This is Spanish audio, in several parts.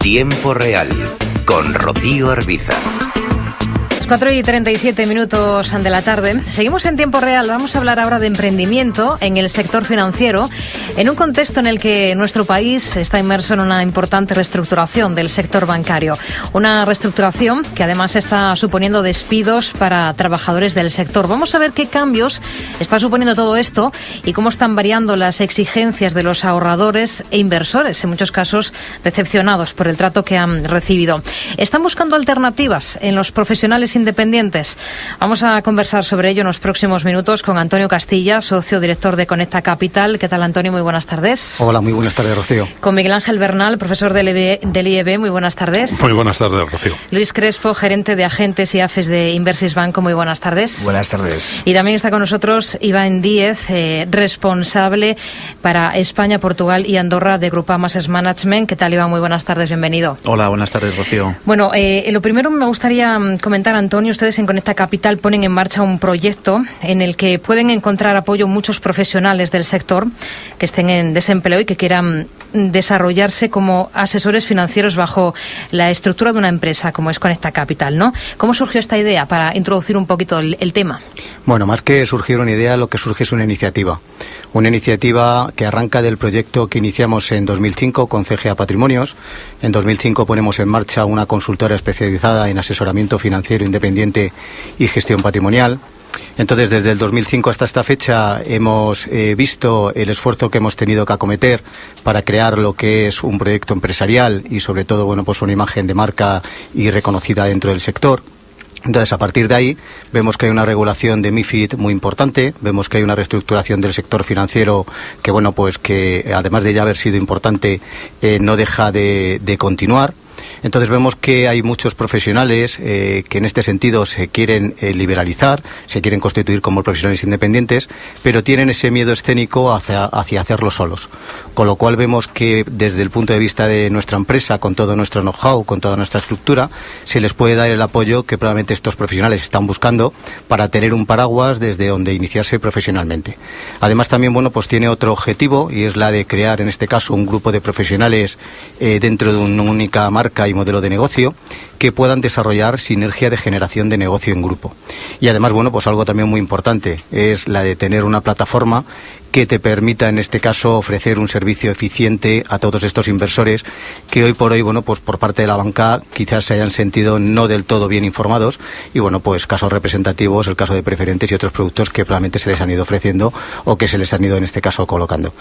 Tiempo Real, con Rocío Arbiza. 4:37 de la tarde. Seguimos en Tiempo Real. Vamos a hablar ahora de emprendimiento en el sector financiero, en un contexto en el que nuestro país está inmerso en una importante reestructuración del sector bancario. Una reestructuración que además está suponiendo despidos para trabajadores del sector. Vamos a ver qué cambios está suponiendo todo esto y cómo están variando las exigencias de los ahorradores e inversores, en muchos casos decepcionados por el trato que han recibido. Están buscando alternativas en los profesionales independientes. Vamos a conversar sobre ello en los próximos minutos con Antonio Castilla, socio director de Conecta Capital. ¿Qué tal, Antonio? Muy buenas tardes. Hola, muy buenas tardes, Rocío. Con Miguel Ángel Bernal, profesor del IEB. Muy buenas tardes. Muy buenas tardes, Rocío. Luis Crespo, gerente de agentes y AFES de Inversis Banco. Muy buenas tardes. Buenas tardes. Y también está con nosotros Iván Díez, responsable para España, Portugal y Andorra de Grupamas Management. ¿Qué tal, Iván? Muy buenas tardes, bienvenido. Hola, buenas tardes, Rocío. Bueno, lo primero me gustaría comentar, Antonio, ustedes en Conecta Capital ponen en marcha un proyecto en el que pueden encontrar apoyo muchos profesionales del sector que estén en desempleo y que quieran desarrollarse como asesores financieros bajo la estructura de una empresa como es Conecta Capital, ¿no? ¿Cómo surgió esta idea para introducir un poquito el tema? Bueno, más que surgir una idea, lo que surge es una iniciativa. Una iniciativa que arranca del proyecto que iniciamos en 2005 con CGA Patrimonios. En 2005 ponemos en marcha una consultora especializada en asesoramiento financiero independiente y gestión patrimonial. Entonces, desde el 2005 hasta esta fecha hemos visto el esfuerzo que hemos tenido que acometer para crear lo que es un proyecto empresarial y, sobre todo, bueno, pues una imagen de marca y reconocida dentro del sector. Entonces, a partir de ahí, vemos que hay una regulación de MiFID muy importante, vemos que hay una reestructuración del sector financiero que, bueno, pues que además de ya haber sido importante, no deja de continuar. Entonces vemos que hay muchos profesionales que en este sentido se quieren liberalizar, se quieren constituir como profesionales independientes, pero tienen ese miedo escénico hacia hacerlo solos. Con lo cual vemos que desde el punto de vista de nuestra empresa, con todo nuestro know-how, con toda nuestra estructura, se les puede dar el apoyo que probablemente estos profesionales están buscando para tener un paraguas desde donde iniciarse profesionalmente. Además también, bueno, pues tiene otro objetivo y es la de crear en este caso un grupo de profesionales dentro de una única marca y modelo de negocio que puedan desarrollar sinergia de generación de negocio en grupo. Y además, bueno, pues algo también muy importante es la de tener una plataforma que te permita, en este caso, ofrecer un servicio eficiente a todos estos inversores que hoy por hoy, bueno, pues por parte de la banca quizás se hayan sentido no del todo bien informados y, bueno, pues casos representativos, el caso de preferentes y otros productos que probablemente se les han ido ofreciendo o que se les han ido, en este caso, colocando.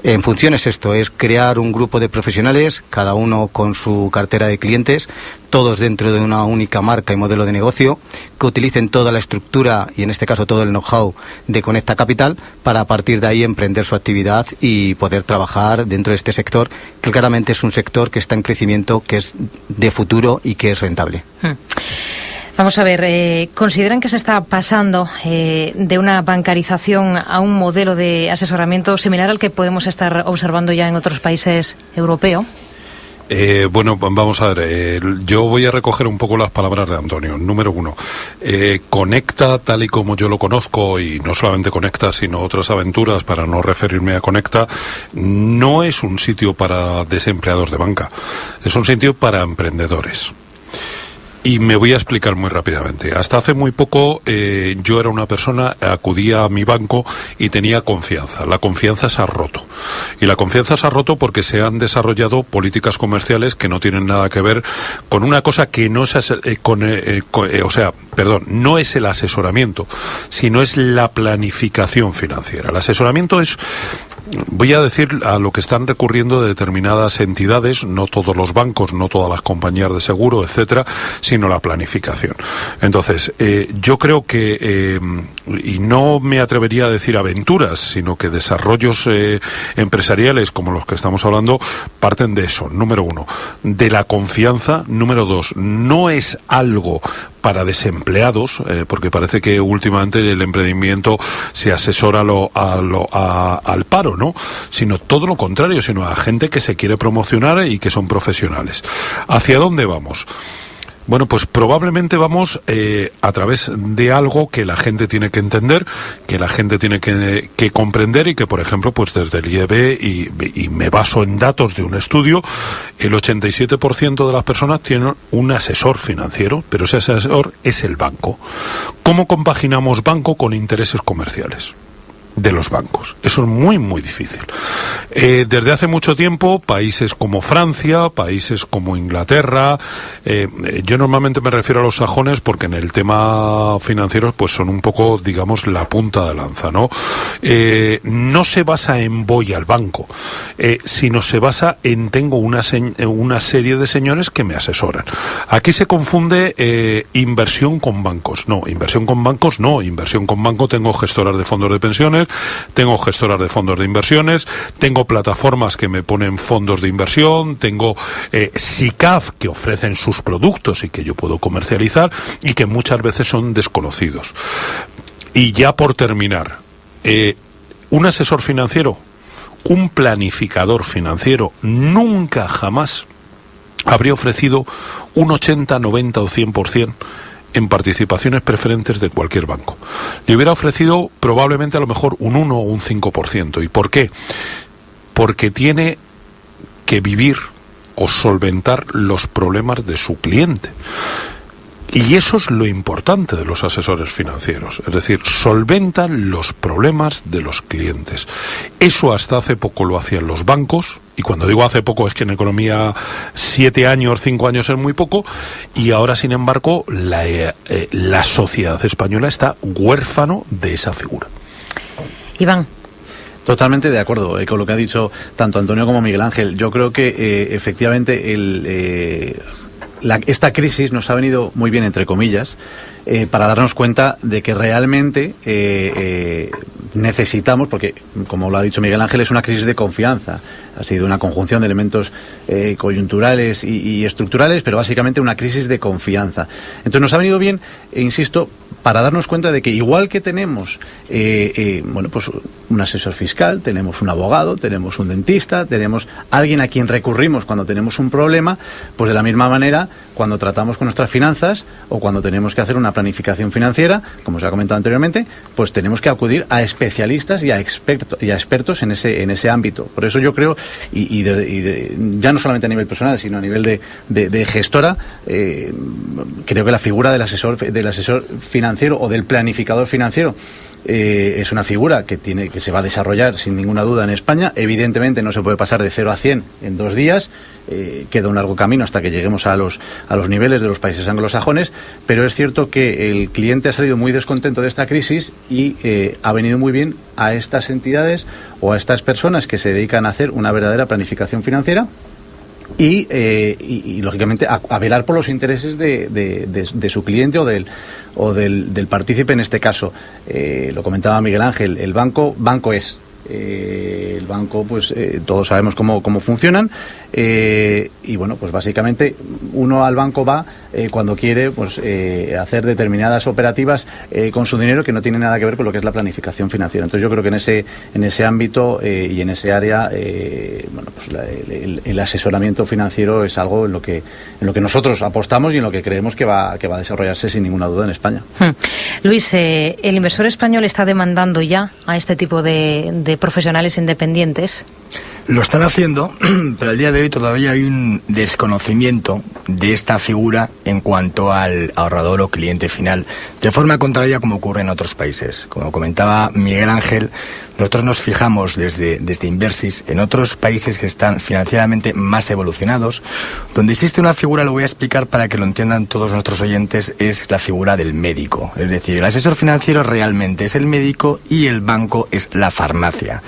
En función es esto, es crear un grupo de profesionales, cada uno con su cartera de clientes, todos dentro de una única marca y modelo de negocio, que utilicen toda la estructura y en este caso todo el know-how de Conecta Capital para a partir de ahí emprender su actividad y poder trabajar dentro de este sector, que claramente es un sector que está en crecimiento, que es de futuro y que es rentable. Vamos a ver, ¿consideran que se está pasando de una bancarización a un modelo de asesoramiento similar al que podemos estar observando ya en otros países europeos? Bueno, vamos a ver, yo voy a recoger un poco las palabras de Antonio. Número uno, Conecta, tal y como yo lo conozco, y no solamente Conecta, sino otras aventuras, para no referirme a Conecta, no es un sitio para desempleados de banca, es un sitio para emprendedores. Y me voy a explicar muy rápidamente. Hasta hace muy poco yo era una persona, acudía a mi banco y tenía confianza. La confianza se ha roto. Y la confianza se ha roto porque se han desarrollado políticas comerciales que no tienen nada que ver con una cosa que no es no es el asesoramiento, sino es la planificación financiera. El asesoramiento es, voy a decir, a lo que están recurriendo determinadas entidades, no todos los bancos, no todas las compañías de seguro, etcétera, sino la planificación. Entonces, yo creo que, y no me atrevería a decir aventuras, sino que desarrollos empresariales como los que estamos hablando parten de eso. Número uno, de la confianza. Número dos, no es algo para desempleados, porque parece que últimamente el emprendimiento se asesora al paro, ¿no? Sino todo lo contrario, sino a gente que se quiere promocionar y que son profesionales. ¿Hacia dónde vamos? Bueno, pues probablemente vamos a través de algo que la gente tiene que entender, que la gente tiene que comprender, y que, por ejemplo, pues desde el IEB, y me baso en datos de un estudio, el 87% de las personas tienen un asesor financiero, pero ese asesor es el banco. ¿Cómo compaginamos banco con intereses comerciales de los bancos? Eso es muy, muy difícil. Desde hace mucho tiempo, países como Francia, países como Inglaterra, yo normalmente me refiero a los sajones porque en el tema financiero pues son un poco, digamos, la punta de lanza, ¿no? No se basa en voy al banco, sino se basa en tengo una serie de señores que me asesoran. Aquí se confunde inversión con bancos. No, inversión con bancos no. Inversión con banco tengo gestoras de fondos de pensiones, tengo gestoras de fondos de inversiones, tengo plataformas que me ponen fondos de inversión, tengo SICAF que ofrecen sus productos y que yo puedo comercializar y que muchas veces son desconocidos. Y ya por terminar, un asesor financiero, un planificador financiero, nunca jamás habría ofrecido un 80, 90 o 100% en participaciones preferentes de cualquier banco. Le hubiera ofrecido probablemente a lo mejor un 1 o un 5%. ¿Y por qué? Porque tiene que vivir o solventar los problemas de su cliente. Y eso es lo importante de los asesores financieros, es decir, solventan los problemas de los clientes. Eso hasta hace poco lo hacían los bancos, y cuando digo hace poco es que en economía 7 años, 5 años es muy poco, y ahora, sin embargo, la sociedad española está huérfano de esa figura. Iván. Totalmente de acuerdo con lo que ha dicho tanto Antonio como Miguel Ángel. Yo creo que efectivamente esta crisis nos ha venido muy bien, entre comillas, para darnos cuenta de que realmente necesitamos, porque como lo ha dicho Miguel Ángel, es una crisis de confianza. Ha sido una conjunción de elementos coyunturales y estructurales, pero básicamente una crisis de confianza. Entonces nos ha venido bien, insisto, para darnos cuenta de que igual que tenemos pues un asesor fiscal, tenemos un abogado, tenemos un dentista, tenemos alguien a quien recurrimos cuando tenemos un problema, pues de la misma manera, cuando tratamos con nuestras finanzas o cuando tenemos que hacer una planificación financiera, como se ha comentado anteriormente, pues tenemos que acudir a especialistas y a expertos en ese ámbito. Por eso yo creo, ya no solamente a nivel personal, sino a nivel de gestora, creo que la figura del asesor financiero o del planificador financiero es una figura que se va a desarrollar sin ninguna duda en España. Evidentemente no se puede pasar de 0 a 100 en 2 días, queda un largo camino hasta que lleguemos a los niveles de los países anglosajones, pero es cierto que el cliente ha salido muy descontento de esta crisis y ha venido muy bien a estas entidades o a estas personas que se dedican a hacer una verdadera planificación financiera y lógicamente a velar por los intereses de su cliente o del partícipe en este caso. Lo comentaba Miguel Ángel, el banco es. El banco, pues todos sabemos cómo funcionan, y bueno, pues básicamente uno al banco va cuando quiere pues hacer determinadas operativas con su dinero que no tiene nada que ver con lo que es la planificación financiera. Entonces yo creo que en ese ámbito y en ese área pues el asesoramiento financiero es algo en lo que nosotros apostamos y en lo que creemos que va a desarrollarse sin ninguna duda en España. Luis, ¿el inversor español está demandando ya a este tipo de profesionales independientes? Lo están haciendo, pero al día de hoy todavía hay un desconocimiento de esta figura en cuanto al ahorrador o cliente final, de forma contraria como ocurre en otros países. Como comentaba Miguel Ángel, nosotros nos fijamos desde Inversis en otros países que están financieramente más evolucionados, donde existe una figura, lo voy a explicar para que lo entiendan todos nuestros oyentes, es la figura del médico. Es decir, el asesor financiero realmente es el médico y el banco es la farmacia.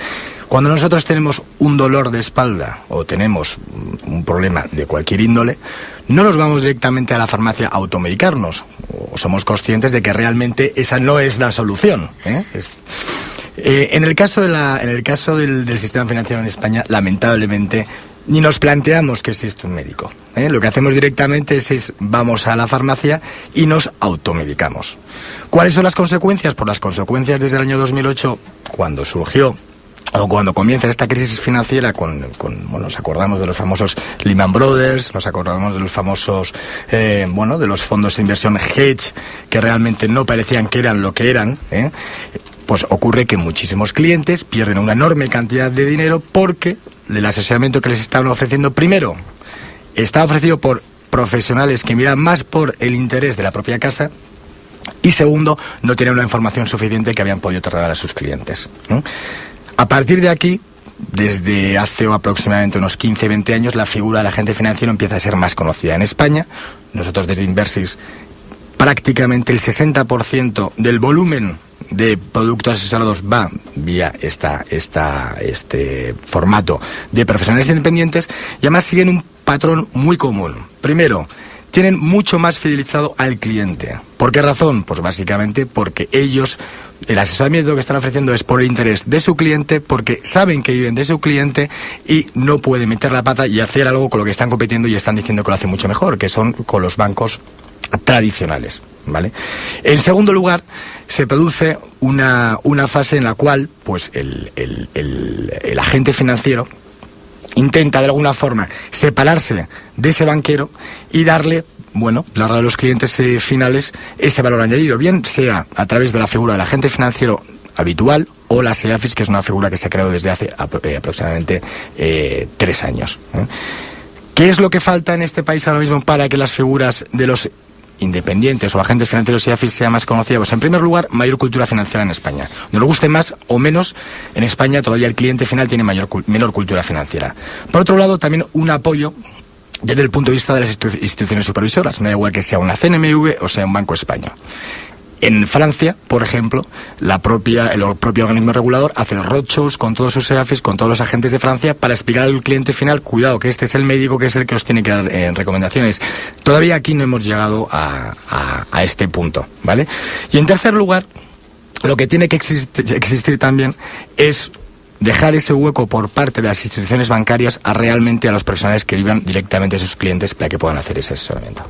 Cuando nosotros tenemos un dolor de espalda o tenemos un problema de cualquier índole, no nos vamos directamente a la farmacia a automedicarnos. O somos conscientes de que realmente esa no es la solución, en el caso del sistema financiero en España, lamentablemente, ni nos planteamos que existe un médico. Lo que hacemos directamente es vamos a la farmacia y nos automedicamos. ¿Cuáles son las consecuencias? Pues las consecuencias desde el año 2008, cuando surgió o cuando comienza esta crisis financiera bueno, nos acordamos de los famosos Lehman Brothers, nos acordamos de los famosos, de los fondos de inversión hedge, que realmente no parecían que eran lo que eran, pues ocurre que muchísimos clientes pierden una enorme cantidad de dinero porque el asesoramiento que les estaban ofreciendo, primero, está ofrecido por profesionales que miran más por el interés de la propia casa, y segundo, no tienen una información suficiente que habían podido trasladar a sus clientes, ¿no? A partir de aquí, desde hace aproximadamente unos 15-20 años, la figura del agente financiero empieza a ser más conocida en España. Nosotros desde Inversis, prácticamente el 60% del volumen de productos asesorados va vía este formato de profesionales independientes, y además siguen un patrón muy común. Primero, tienen mucho más fidelizado al cliente. ¿Por qué razón? Pues básicamente porque ellos, el asesoramiento que están ofreciendo es por el interés de su cliente, porque saben que viven de su cliente y no pueden meter la pata y hacer algo con lo que están compitiendo y están diciendo que lo hacen mucho mejor, que son con los bancos tradicionales, ¿vale? En segundo lugar, se produce una fase en la cual pues el agente financiero intenta de alguna forma separarse de ese banquero y darle a los clientes finales ese valor añadido, bien sea a través de la figura del agente financiero habitual o la SEAFIS, que es una figura que se ha creado desde hace aproximadamente 3 años. ¿Qué es lo que falta en este país ahora mismo para que las figuras de los independientes o agentes financieros SEAFIS sea más conocida? Pues en primer lugar, mayor cultura financiera en España. Nos guste más o menos, en España todavía el cliente final tiene menor cultura financiera. Por otro lado, también un apoyo desde el punto de vista de las instituciones supervisoras, me da igual que sea una CNMV o sea un Banco Español. En Francia, por ejemplo, el propio organismo regulador hace roadshows con todos sus SEAFIS, con todos los agentes de Francia, para explicar al cliente final, cuidado, que este es el médico que es el que os tiene que dar recomendaciones. Todavía aquí no hemos llegado a este punto, ¿vale? Y en tercer lugar, lo que tiene que existir también es dejar ese hueco por parte de las instituciones bancarias realmente a los profesionales que vivan directamente a sus clientes para que puedan hacer ese asesoramiento.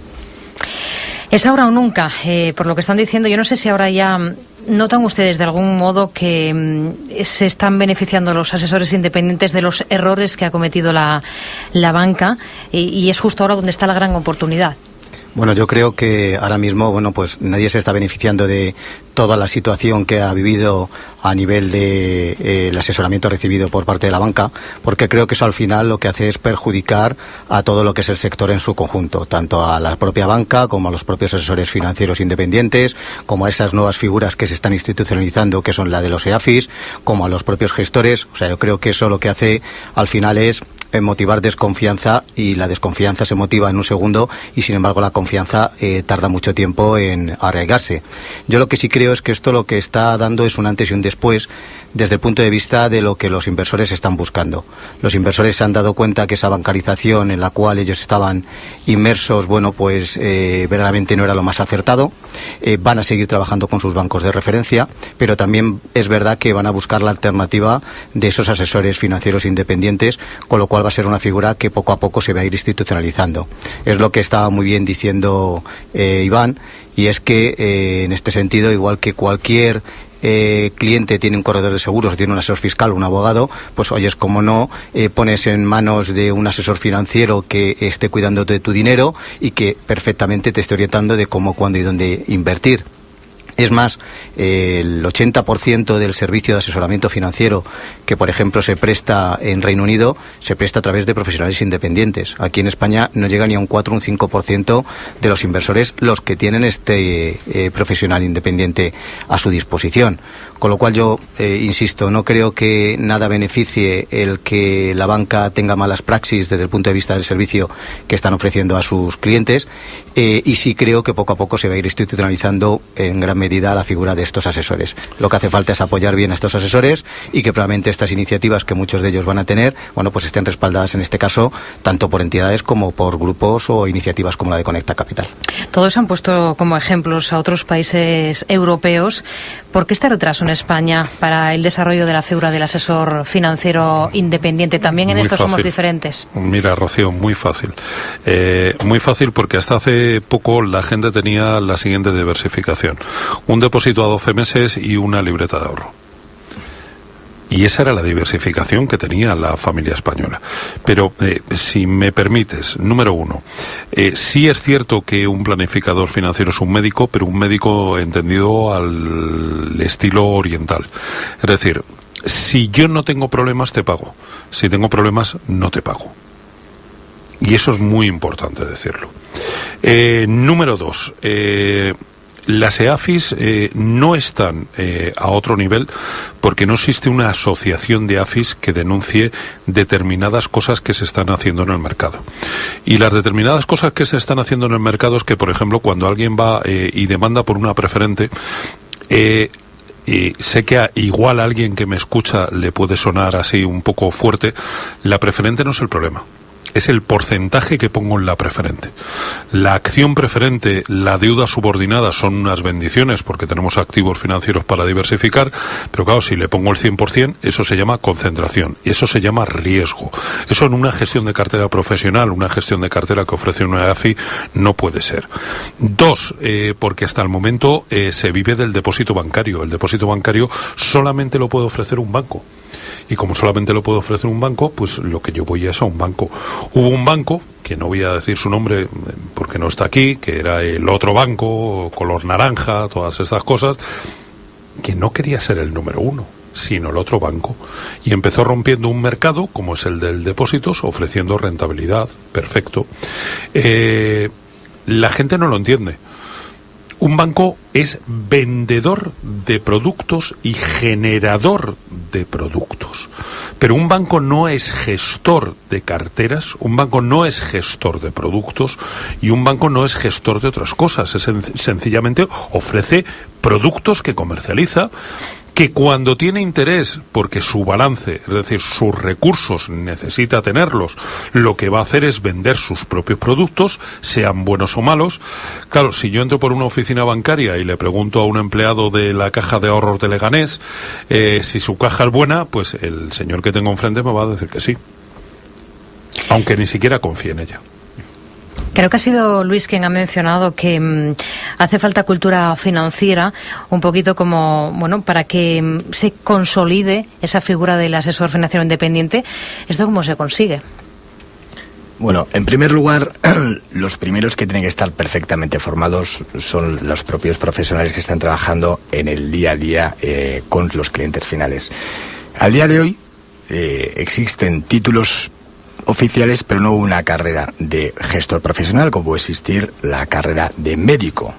Es ahora o nunca, por lo que están diciendo. Yo no sé si ahora ya notan ustedes de algún modo que se están beneficiando los asesores independientes de los errores que ha cometido la banca, y es justo ahora donde está la gran oportunidad. Bueno, yo creo que ahora mismo, pues nadie se está beneficiando de toda la situación que ha vivido a nivel de el asesoramiento recibido por parte de la banca, porque creo que eso al final lo que hace es perjudicar a todo lo que es el sector en su conjunto, tanto a la propia banca como a los propios asesores financieros independientes, como a esas nuevas figuras que se están institucionalizando, que son la de los SEAFIS, como a los propios gestores. O sea, yo creo que eso lo que hace al final es motivar desconfianza, y la desconfianza se motiva en un segundo, y sin embargo la confianza tarda mucho tiempo en arraigarse. Yo lo que sí creo es que esto lo que está dando es un antes y un después desde el punto de vista de lo que los inversores están buscando. Los inversores se han dado cuenta que esa bancarización en la cual ellos estaban inmersos, verdaderamente no era lo más acertado. Van a seguir trabajando con sus bancos de referencia, pero también es verdad que van a buscar la alternativa de esos asesores financieros independientes, con lo cual va a ser una figura que poco a poco se va a ir institucionalizando. Es lo que estaba muy bien diciendo Iván, y es que en este sentido, igual que cualquier cliente tiene un corredor de seguros, tiene un asesor fiscal, un abogado, pues oyes, como no, pones en manos de un asesor financiero que esté cuidando de tu dinero y que perfectamente te esté orientando de cómo, cuándo y dónde invertir. Es más, el 80% del servicio de asesoramiento financiero que, por ejemplo, se presta en Reino Unido, se presta a través de profesionales independientes. Aquí en España no llega ni a un 4 o un 5% de los inversores los que tienen este profesional independiente a su disposición. Con lo cual yo, insisto, no creo que nada beneficie el que la banca tenga malas praxis desde el punto de vista del servicio que están ofreciendo a sus clientes, y sí creo que poco a poco se va a ir institucionalizando en gran medida la figura de estos asesores. Lo que hace falta es apoyar bien a estos asesores, y que probablemente estas iniciativas que muchos de ellos van a tener, pues estén respaldadas en este caso tanto por entidades como por grupos o iniciativas como la de Conecta Capital. Todos han puesto como ejemplos a otros países europeos. ¿Por qué este retraso en España para el desarrollo de la figura del asesor financiero independiente? También en esto somos diferentes. Mira, Rocío, muy fácil. Muy fácil porque hasta hace poco la gente tenía la siguiente diversificación: un depósito a 12 meses y una libreta de ahorro. Y esa era la diversificación que tenía la familia española. Pero, si me permites, número uno, sí es cierto que un planificador financiero es un médico, pero un médico entendido al estilo oriental. Es decir, si yo no tengo problemas, te pago. Si tengo problemas, no te pago. Y eso es muy importante decirlo. Número dos, las EAFIs no están a otro nivel porque no existe una asociación de AFIs que denuncie determinadas cosas que se están haciendo en el mercado. Y las determinadas cosas que se están haciendo en el mercado es que, por ejemplo, cuando alguien va y demanda por una preferente, y sé que igual a alguien que me escucha le puede sonar así un poco fuerte, la preferente no es el problema. Es el porcentaje que pongo en la preferente. La acción preferente, la deuda subordinada son unas bendiciones porque tenemos activos financieros para diversificar, pero claro, si le pongo el 100%, eso se llama concentración y eso se llama riesgo. Eso en una gestión de cartera profesional, una gestión de cartera que ofrece una EAFI, no puede ser. Dos, porque hasta el momento se vive del depósito bancario. El depósito bancario solamente lo puede ofrecer un banco. Y como solamente lo puede ofrecer un banco, pues lo que yo voy es a un banco. Hubo un banco, que no voy a decir su nombre porque no está aquí, que era el otro banco, color naranja, todas estas cosas, que no quería ser el número uno, sino el otro banco. Y empezó rompiendo un mercado, como es el del depósitos, ofreciendo rentabilidad, perfecto. La gente no lo entiende. Un banco es vendedor de productos y generador de productos. Pero un banco no es gestor de carteras, un banco no es gestor de productos y un banco no es gestor de otras cosas. Es sencillamente ofrece productos que comercializa, que cuando tiene interés, porque su balance, es decir, sus recursos necesita tenerlos, lo que va a hacer es vender sus propios productos, sean buenos o malos. Claro, si yo entro por una oficina bancaria y le pregunto a un empleado de la caja de ahorros de Leganés si su caja es buena, pues el señor que tengo enfrente me va a decir que sí, aunque ni siquiera confíe en ella. Creo que ha sido Luis quien ha mencionado que hace falta cultura financiera, un poquito como, bueno, para que se consolide esa figura del asesor financiero independiente. ¿Esto cómo se consigue? Bueno, en primer lugar, los primeros que tienen que estar perfectamente formados son los propios profesionales que están trabajando en el día a día con los clientes finales. Al día de hoy existen títulos oficiales, pero no una carrera de gestor profesional, como puede existir la carrera de médico.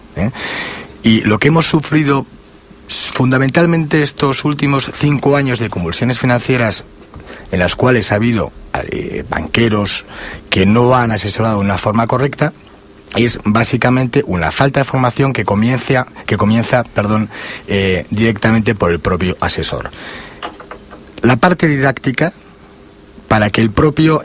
Y lo que hemos sufrido fundamentalmente estos últimos 5 años de convulsiones financieras, en las cuales ha habido banqueros que no han asesorado de una forma correcta, es básicamente una falta de formación que comienza directamente por el propio asesor. La parte didáctica, para que el propio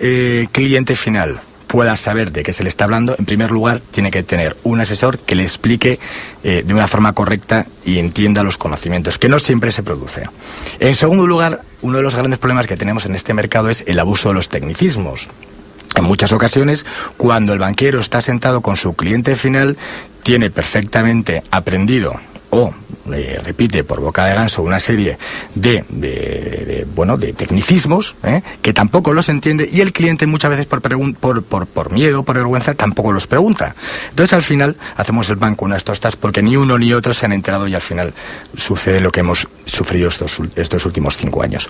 cliente final pueda saber de qué se le está hablando, en primer lugar tiene que tener un asesor que le explique de una forma correcta y entienda los conocimientos, que no siempre se produce. En segundo lugar, uno de los grandes problemas que tenemos en este mercado es el abuso de los tecnicismos. En muchas ocasiones, cuando el banquero está sentado con su cliente final, tiene perfectamente aprendido o repite por boca de ganso una serie de tecnicismos que tampoco los entiende, y el cliente muchas veces por miedo, por vergüenza, tampoco los pregunta. Entonces al final hacemos el pan con unas tostas porque ni uno ni otro se han enterado, y al final sucede lo que hemos sufrido estos últimos 5 años.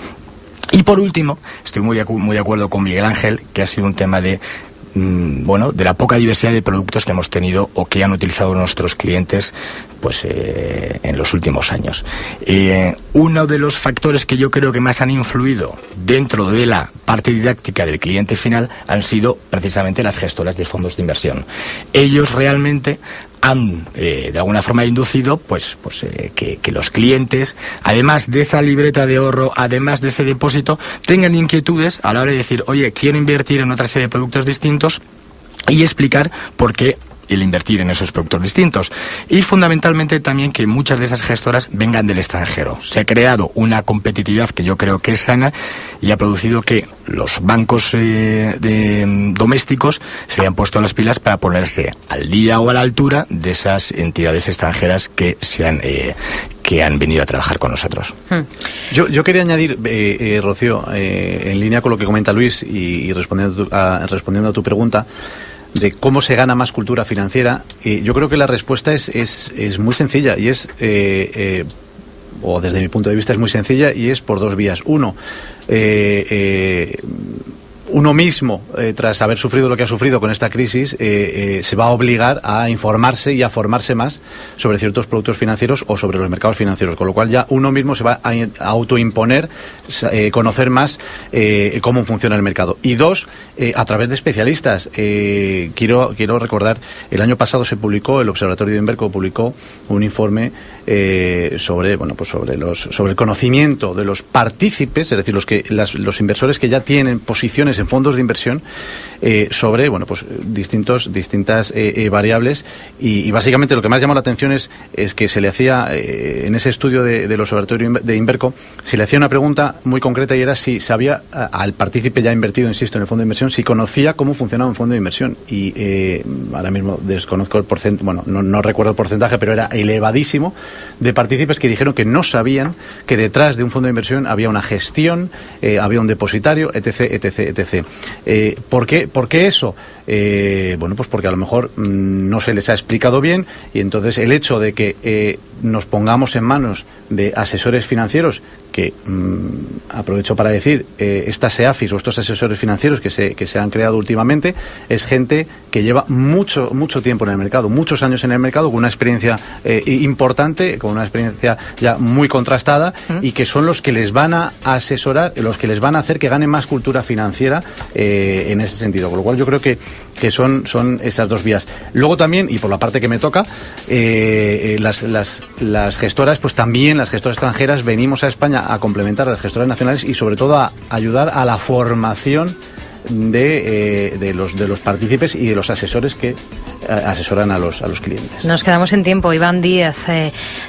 Y por último, estoy muy de acuerdo con Miguel Ángel, que ha sido un tema de la poca diversidad de productos que hemos tenido o que han utilizado nuestros clientes en los últimos años. Uno de los factores que yo creo que más han influido dentro de la parte didáctica del cliente final han sido precisamente las gestoras de fondos de inversión. Ellos realmente han de alguna forma inducido que los clientes, además de esa libreta de ahorro, además de ese depósito, tengan inquietudes a la hora de decir, oye, quiero invertir en otra serie de productos distintos, y explicar por qué el invertir en esos productos distintos. Y fundamentalmente también que muchas de esas gestoras vengan del extranjero. Se ha creado una competitividad que yo creo que es sana y ha producido que los bancos domésticos se hayan puesto las pilas para ponerse al día o a la altura de esas entidades extranjeras que que han venido a trabajar con nosotros. Yo quería añadir, Rocío, en línea con lo que comenta Luis y respondiendo a tu pregunta, de cómo se gana más cultura financiera, yo creo que la respuesta es muy sencilla y es, o desde mi punto de vista es muy sencilla y es por dos vías. Uno mismo, tras haber sufrido lo que ha sufrido con esta crisis, se va a obligar a informarse y a formarse más sobre ciertos productos financieros o sobre los mercados financieros, con lo cual ya uno mismo se va a autoimponer conocer más cómo funciona el mercado. Y dos, a través de especialistas. Quiero recordar, el año pasado el Observatorio de Inverco publicó un informe sobre el conocimiento de los partícipes, es decir, los inversores que ya tienen posiciones en fondos de inversión, sobre distintas variables, y básicamente lo que más llamó la atención es que se le hacía en ese estudio del Observatorio de Inverco, se le hacía una pregunta muy concreta, y era si sabía, al partícipe ya invertido, insisto, en el fondo de inversión, si conocía cómo funcionaba un fondo de inversión. Y ahora mismo desconozco el porcentaje, no recuerdo el porcentaje, pero era elevadísimo, de partícipes que dijeron que no sabían que detrás de un fondo de inversión había una gestión, había un depositario, etc. ¿Por qué eso? Pues porque a lo mejor no se les ha explicado bien, y entonces el hecho de que nos pongamos en manos de asesores financieros, que aprovecho para decir, estas EAFIs o estos asesores financieros que se han creado últimamente, es gente que lleva mucho tiempo en el mercado, muchos años en el mercado, con una experiencia importante, con una experiencia ya muy contrastada, y que son los que les van a asesorar, los que les van a hacer que ganen más cultura financiera en ese sentido. Con lo cual yo creo que son esas dos vías. Luego también, y por la parte que me toca, las gestoras, pues también las gestoras extranjeras venimos a España a complementar a las gestoras nacionales y sobre todo a ayudar a la formación de los partícipes y de los asesores que asesoran a los clientes. Nos quedamos sin tiempo. Iván Díaz,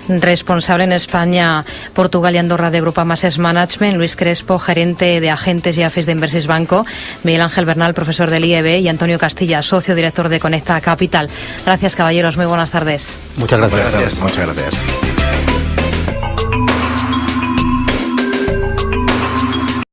responsable en España, Portugal y Andorra de Grupo Amases Management, Luis Crespo, gerente de agentes y AFIS de Inversis Banco, Miguel Ángel Bernal, profesor del IEB, y Antonio Castilla, socio director de Conecta Capital. Gracias, caballeros. Muy buenas tardes. Muchas gracias. Muchas gracias.